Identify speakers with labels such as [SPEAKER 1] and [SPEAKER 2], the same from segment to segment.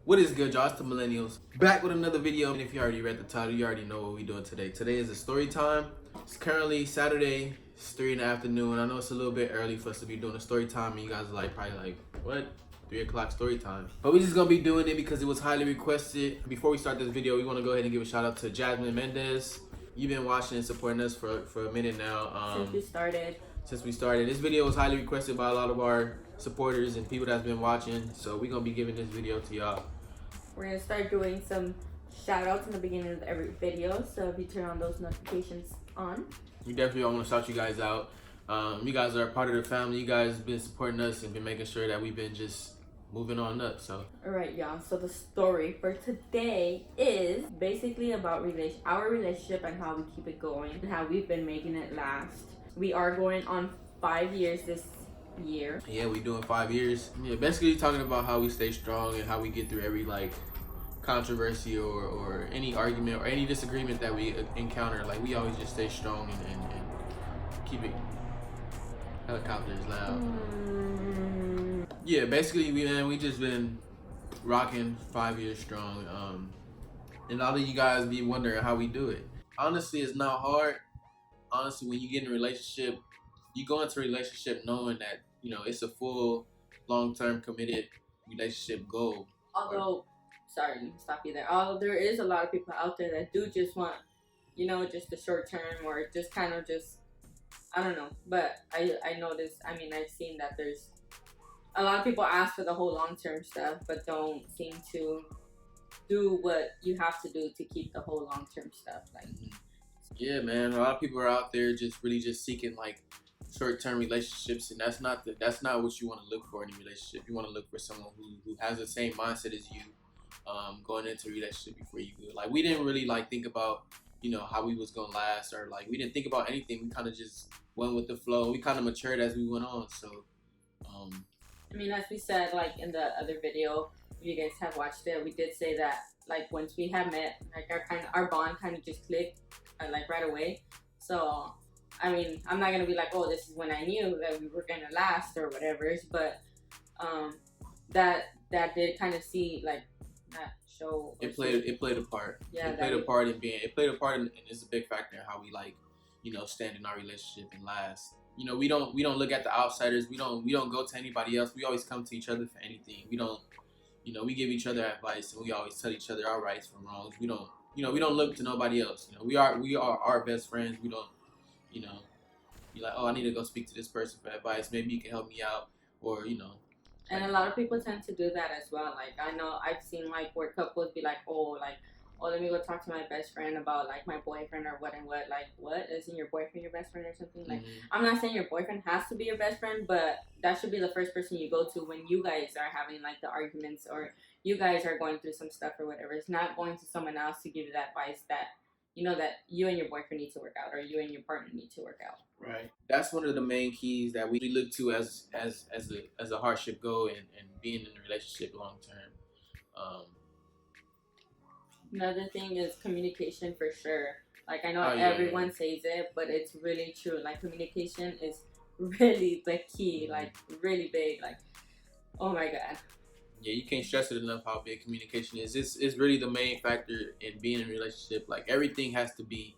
[SPEAKER 1] What is good, y'all? It's the Millennials. Back with another video. And if you already read the title, you already know what we're doing today. Today is a story time. It's currently Saturday. It's 3 in the afternoon. I know it's a little bit early for us to be doing a story time. And you guys are like, probably like, what? 3 o'clock story time. But we're just going to be doing it because it was highly requested. Before we start this video, we want to go ahead and give a shout out to Jasmine Mendez. You've been watching and supporting us for a minute now. Since we started. This video was highly requested by a lot of our supporters and people that's been watching. So we're going to be giving this video to y'all.
[SPEAKER 2] We're going to start doing some shout outs in the beginning of every video. So if you turn on those notifications on.
[SPEAKER 1] We definitely want to shout you guys out. You guys are a part of the family. You guys been supporting us and been making sure that we've been just moving on up. So
[SPEAKER 2] alright, y'all. So the story for today is basically about our relationship and how we keep it going and how we've been making it last. We are going on 5 years this year.
[SPEAKER 1] Yeah, we doing 5 years. Yeah, basically talking about how we stay strong and how we get through every like controversy or any argument or any disagreement that we encounter. Like we always just stay strong and keep it. Helicopter is loud. Yeah, basically we just been rocking 5 years strong. And a lot of you guys be wondering how we do it. Honestly, it's not hard. Honestly, when you get in a relationship, you go into a relationship knowing that, you know, it's a full, long-term committed relationship goal.
[SPEAKER 2] Although, sorry, let me stop you there. Although there is a lot of people out there that do just want, you know, just the short term or just kind of just, I don't know. But I noticed, I mean, I've seen that there's a lot of people ask for the whole long-term stuff, but don't seem to do what you have to do to keep the whole long-term stuff. Like,
[SPEAKER 1] yeah, man, a lot of people are out there just really just seeking like short-term relationships, and that's not what you want to look for in a relationship. You want to look for someone who has the same mindset as you, going into a relationship before you go. Like we didn't really like think about, you know, how we was gonna last, or like we didn't think about anything. We kind of just went with the flow. We kind of matured as we went on. So,
[SPEAKER 2] I mean, as we said, like in the other video, if you guys have watched it, we did say that like once we had met, like our bond kind of just clicked, like right away. So. I mean, I'm not gonna be like, oh, this is when I knew that we were gonna last or whatever. But that did kind of see like that show.
[SPEAKER 1] It played a part.
[SPEAKER 2] Yeah,
[SPEAKER 1] it played a part and it's a big factor in how we like, you know, stand in our relationship and last. You know, we don't look at the outsiders. We don't go to anybody else. We always come to each other for anything. We don't, you know, we give each other advice and we always tell each other our rights from wrongs. We don't, you know, we don't look to nobody else. You know, we are our best friends. We don't. You know, you're like, oh, I need to go speak to this person for advice. Maybe you can help me out, or you know.
[SPEAKER 2] And a lot of people tend to do that as well. Like I know I've seen like where couples be like, oh, let me go talk to my best friend about like my boyfriend or what and what. Like, what isn't your boyfriend your best friend or something? Like, I'm not saying your boyfriend has to be your best friend, but that should be the first person you go to when you guys are having like the arguments or you guys are going through some stuff or whatever. It's not going to someone else to give you that advice that. You know that you and your boyfriend need to work out, or you and your partner need to work out.
[SPEAKER 1] Right. That's one of the main keys that we look to as a hardship goal and being in a relationship long term.
[SPEAKER 2] Another thing is communication for sure. Like I know everyone says it, but it's really true. Like communication is really the key. Like really big. Like oh my god.
[SPEAKER 1] Yeah, you can't stress it enough how big communication is. It's really the main factor in being in a relationship. Like everything has to be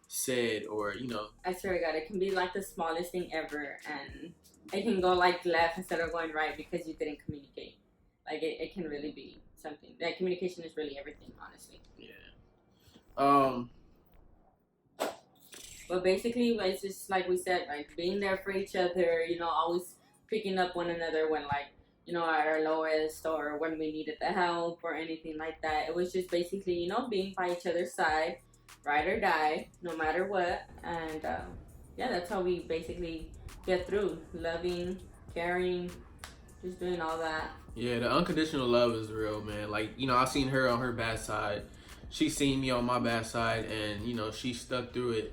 [SPEAKER 1] said, or you know.
[SPEAKER 2] I swear to God, it can be like the smallest thing ever, and it can go like left instead of going right because you didn't communicate. Like it can really be something. Like communication is really everything, honestly.
[SPEAKER 1] Yeah.
[SPEAKER 2] But basically, it's just like we said, like being there for each other. You know, always picking up one another when like. You know, at our lowest or when we needed the help or anything like that. It was just basically, you know, being by each other's side, ride or die, no matter what. And yeah, that's how we basically get through. Loving, caring, just doing all that.
[SPEAKER 1] Yeah, the unconditional love is real, man. Like, you know, I seen her on her bad side. She seen me on my bad side, and, you know, she stuck through it.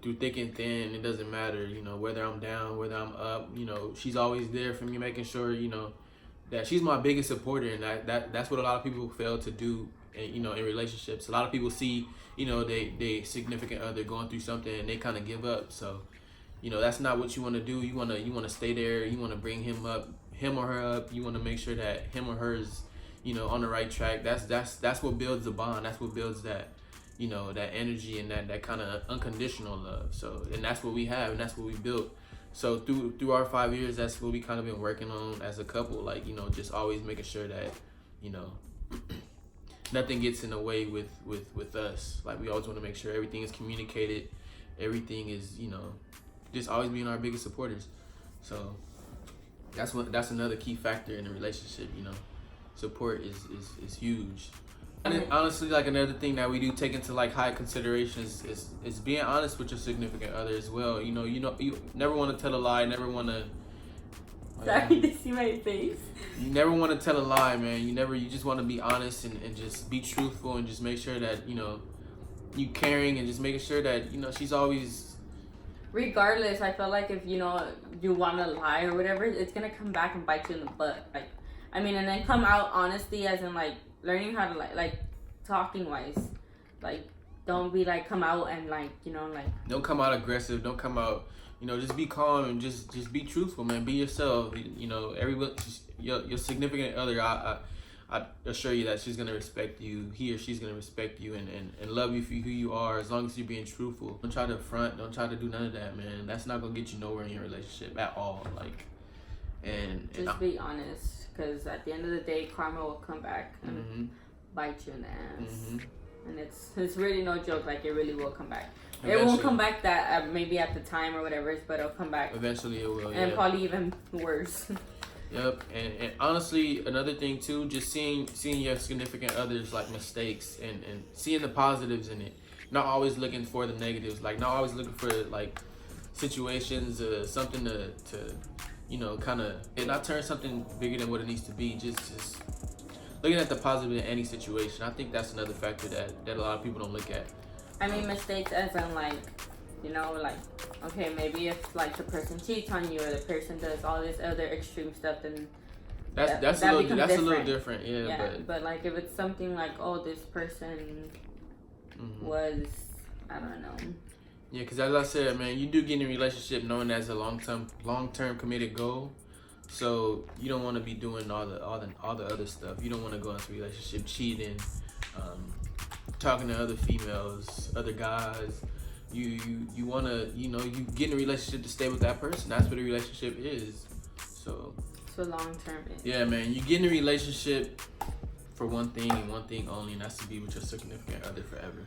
[SPEAKER 1] Through thick and thin. It doesn't matter, you know, whether I'm down, whether I'm up, you know, she's always there for me, making sure, you know, that she's my biggest supporter. And that's what a lot of people fail to do, you know, in relationships. A lot of people see you know, they significant other going through something and they kind of give up. So, you know, that's not what you want to do. You want to stay there. You want to bring him or her up. You want to make sure that him or her is, you know, on the right track. That's what builds the bond. That's what builds that, you know, that energy and that kind of unconditional love. So, and that's what we have, and that's what we built. So through our 5 years, that's what we kind of been working on as a couple. Like, you know, just always making sure that, you know, nothing gets in the way with us. Like, we always want to make sure everything is communicated, everything is, you know, just always being our biggest supporters. So that's another key factor in a relationship. You know, support is huge. And honestly, like, another thing that we do take into like high consideration is being honest with your significant other as well. You know, you never want to tell a lie, never want to.
[SPEAKER 2] Sorry to see my face.
[SPEAKER 1] You never want to tell a lie, man. You just want to be honest and just be truthful and just make sure that, you know, you caring and just making sure that, you know, she's always.
[SPEAKER 2] Regardless, I feel like if, you know, you want to lie or whatever, it's gonna come back and bite you in the butt. Like, I mean, and then come out honesty as in like learning how to like talking wise, like don't be like come out and like, you know, like
[SPEAKER 1] don't come out aggressive. Don't come out. You know, just be calm and just be truthful, man. Be yourself. You know, everyone, your significant other, I assure you that she's gonna respect you. He or she's gonna respect you and love you for who you are, as long as you're being truthful. Don't try to front. Don't try to do none of that, man. That's not gonna get you nowhere in your relationship at all. Like, and
[SPEAKER 2] just be honest, because at the end of the day, karma will come back and bite you in the ass. And it's really no joke. Like, it really will come back. Eventually. It won't come back that maybe at the time or whatever, but it'll come back.
[SPEAKER 1] Eventually it will,
[SPEAKER 2] and probably even worse.
[SPEAKER 1] Yep, and honestly, another thing too, just seeing your significant others like mistakes and seeing the positives in it. Not always looking for the negatives. Like, not always looking for like situations, something to you know, kind of not turn something bigger than what it needs to be. Just looking at the positive in any situation. I think that's another factor that a lot of people don't look at.
[SPEAKER 2] I mean, mistakes as in like, you know, like, okay, maybe if like the person cheats on you or the person does all this other extreme stuff, then
[SPEAKER 1] that's a little different. Yeah,
[SPEAKER 2] but like if it's something like, oh, this person was, I don't know.
[SPEAKER 1] Yeah, because as I said, man, you do get in a relationship knowing that's a long-term committed goal. So you don't want to be doing all the other stuff. You don't want to go into a relationship cheating, talking to other females, other guys. You want to, you know, you get in a relationship to stay with that person. That's what a relationship is. So
[SPEAKER 2] long term.
[SPEAKER 1] Yeah, man, you get in a relationship for one thing and one thing only, and that's to be with your significant other forever.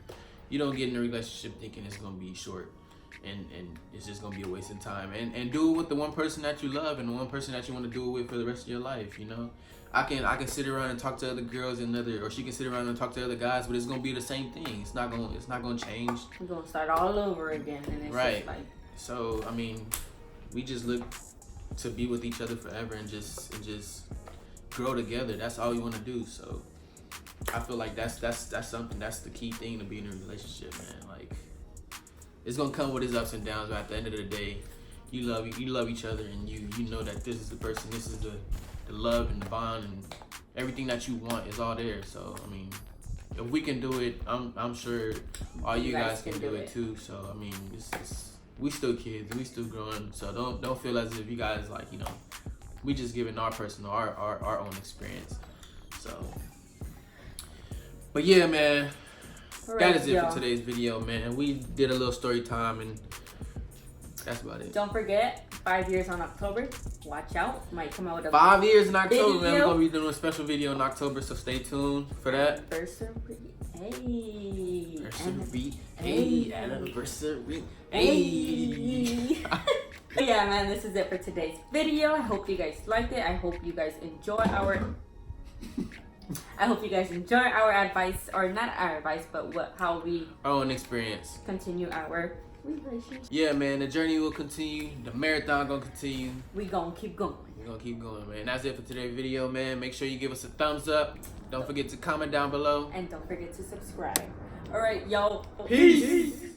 [SPEAKER 1] You don't get in a relationship thinking it's gonna be short and it's just gonna be a waste of time. And do it with the one person that you love and the one person that you want to do it with for the rest of your life. You know, I can sit around and talk to other girls or she can sit around and talk to other guys, but it's gonna be the same thing. It's not gonna change.
[SPEAKER 2] We're gonna start all over again, and it's
[SPEAKER 1] right.
[SPEAKER 2] Just like,
[SPEAKER 1] so I mean, we just look to be with each other forever and just grow together. That's all we want to do. So I feel like that's something, that's the key thing to being in a relationship, man. Like, it's gonna come with its ups and downs, but at the end of the day, you love each other, and you know that this is the person, this is the love and the bond and everything that you want is all there. So I mean, if we can do it, I'm sure all you guys can do it too. So I mean, we still kids, we still growing. So don't feel as if you guys, like, you know, we just giving our personal our own experience. So. But yeah, man, that is it for today's video, man. We did a little story time, and that's about it.
[SPEAKER 2] Don't forget, 5 years on October. Watch out. Might come out with a
[SPEAKER 1] 5 years in October, man. We're going to be doing a special video in October, so stay tuned for that.
[SPEAKER 2] Anniversary. Hey.
[SPEAKER 1] Anniversary. Hey.
[SPEAKER 2] Yeah, man, this is it for today's video. I hope you guys liked it. I hope you guys enjoy our advice, or not our advice, but how we
[SPEAKER 1] our own experience
[SPEAKER 2] continue our relationship.
[SPEAKER 1] Yeah, man, the journey will continue. The marathon gonna continue.
[SPEAKER 2] We gonna keep going.
[SPEAKER 1] We're gonna keep going, man. That's it for today's video, man. Make sure you give us a thumbs up. Don't forget to comment down below.
[SPEAKER 2] And don't forget to subscribe. All right, y'all.
[SPEAKER 1] Peace.